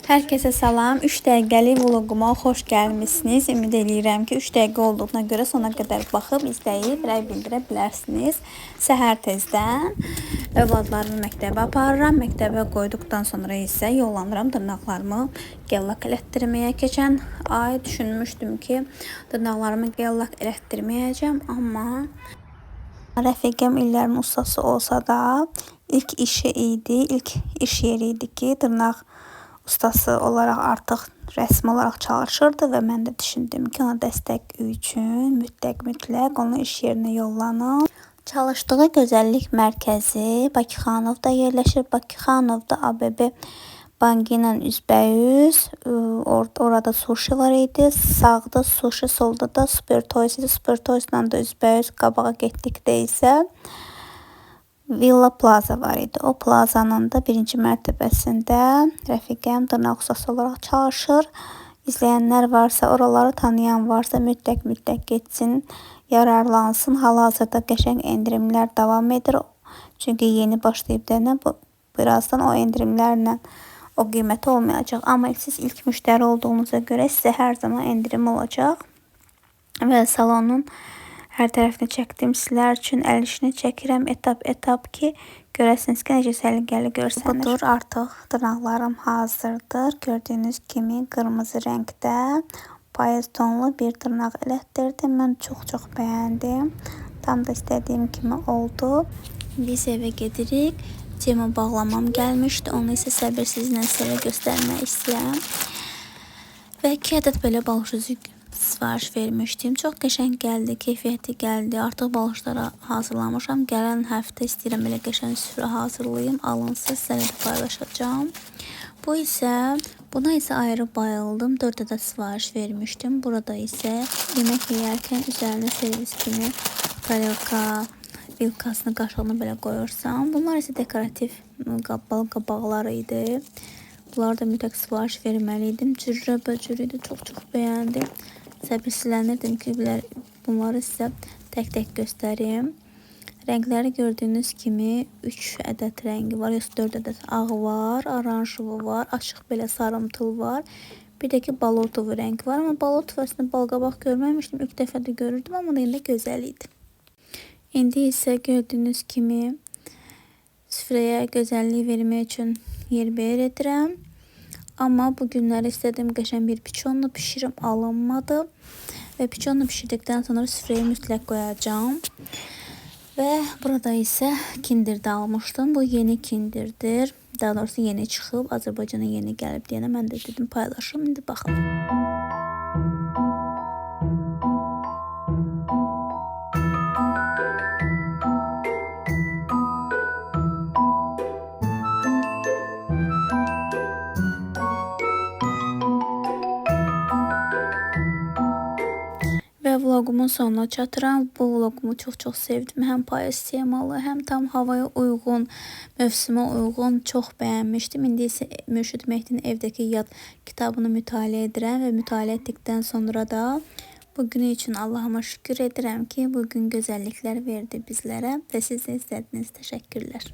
Herkese salam. 3 dəqiqəlik vloquma xoş gəlmisiniz. Ümid edirəm ki, 3 dəqiqə olduğuna görə sona qədər baxıb, izləyib, rəy bildirə bilərsiniz. Səhər tezdən övladlarımı məktəbə aparıram. Məktəbə qoyduqdan sonra isə yollanıram dırnaqlarımı gellak elətdirməyə. Keçən ay düşünmüşdüm ki, dırnaqlarımı gellak elətdirməyəcəm, amma rəfiqəm illərin ustası olsa da ilk işi idi, ilk iş yeri idi ki, dırnaq ustası olarak artıq rəsmi olaraq çalışırdı və mən də düşündüm ki, ona dəstək üçün mütləq onu iş yerinə yollanım. Çalışdığı gözəllik mərkəzi Bakıxanovda yerləşir. Bakıxanovda ABB bankı ilə üzbəyüz. Orada sushi var idi. Sağda sushi, solda da Super Toys idi. Super Toys'la da üzbəyüz. Qabağa getdikdə isə Villa Plaza var idi. O plazanın da birinci mərtəbəsində rəfiqəm dırnaq ustası olaraq çalışır. İzləyənlər varsa, oraları tanıyan varsa mütləq getsin, yararlansın. Hal-hazırda qəşəng endirimlər davam edir. Çünki yeni başlayıb denə, birazdan o endirimlərlə o qiyməti olmayacaq. Amma siz ilk müştəri olduğunuza görə sizə hər zaman endirim olacaq. Və salonun hər tərəfini çəkdim. Sizlər üçün əl işini çəkirəm etap ki, görəsiniz ki, necə səliqəli görsənir. Budur, artıq dırnaqlarım hazırdır. Gördüyünüz kimi qırmızı rəngdə payız tonlu bir dırnaq elətdirdim. Mən çox bəyəndim. Tam da istədiyim kimi oldu. Biz evə gedirik. Cema bağlamam gəlmişdi. Onu isə səbirsizlə sizə göstərmək istəyirəm. Və 2 ədəd belə balış üzük sifariş vermişdim. Çox qəşəng gəldi, keyfiyyəti gəldi. Artıq balışlara hazırlamışam. Gələn həftə istəyirəm elə qəşəng süfrə hazırlayım. Alınsa sizlərlə də paylaşacağım. Buna isə ayrı bayıldım. 4 ədəd sifariş vermişdim. Burada isə yemək yeyərkən üzərinə servis kimi tarelka, vilkasını, qaşığını belə qoyursam. Bunlar isə dekorativ qabaqları idi. Bunları da mütləq sifariş verməliydim. Cürrə-bəcür idi. Çox bəyəndim. Səbirsizlənirdim ki, bunları sizə tək göstərim. Rəngləri gördüyünüz kimi 3 ədəd rəngi var, yoxsa 4 ədəd ağ var, oranjılı var, açıq belə sarımtıl var. Bir də ki, balotovu rəng var. Amma balotovu əslində balqabaq görməmişdim. İlk dəfə də görürdüm, amma da indi gözəl idi. İndi isə gördüyünüz kimi süfrəyə gözəllik vermək üçün yerbəyer edirəm. Amma bu günləri istədim qəşəng bir piçonla pişirim, alınmadı. Və piçonla pişirdikdən sonra süfrəyə mütləq qoyacağım. Və burada isə kindirdə almışdım. Bu yeni kindirdir. Daha doğrusu yeni çıxıb, Azərbaycana yeni gəlib deyənə mən də dedim paylaşım. İndi baxın. Və vlogumun sonuna çatıram. Bu vlogumu çox sevdim. Həm payız temalı, həm tam havaya uyğun, mövsümə uyğun çox bəyənmişdim. İndi isə Mürşid Mehdinin Evdəki Yad kitabını mütaliə edirəm və mütaliə etdikdən sonra da bugün üçün Allahıma şükür edirəm ki, bugün gözəlliklər verdi bizlərə və siz izlədiniz. Təşəkkürlər.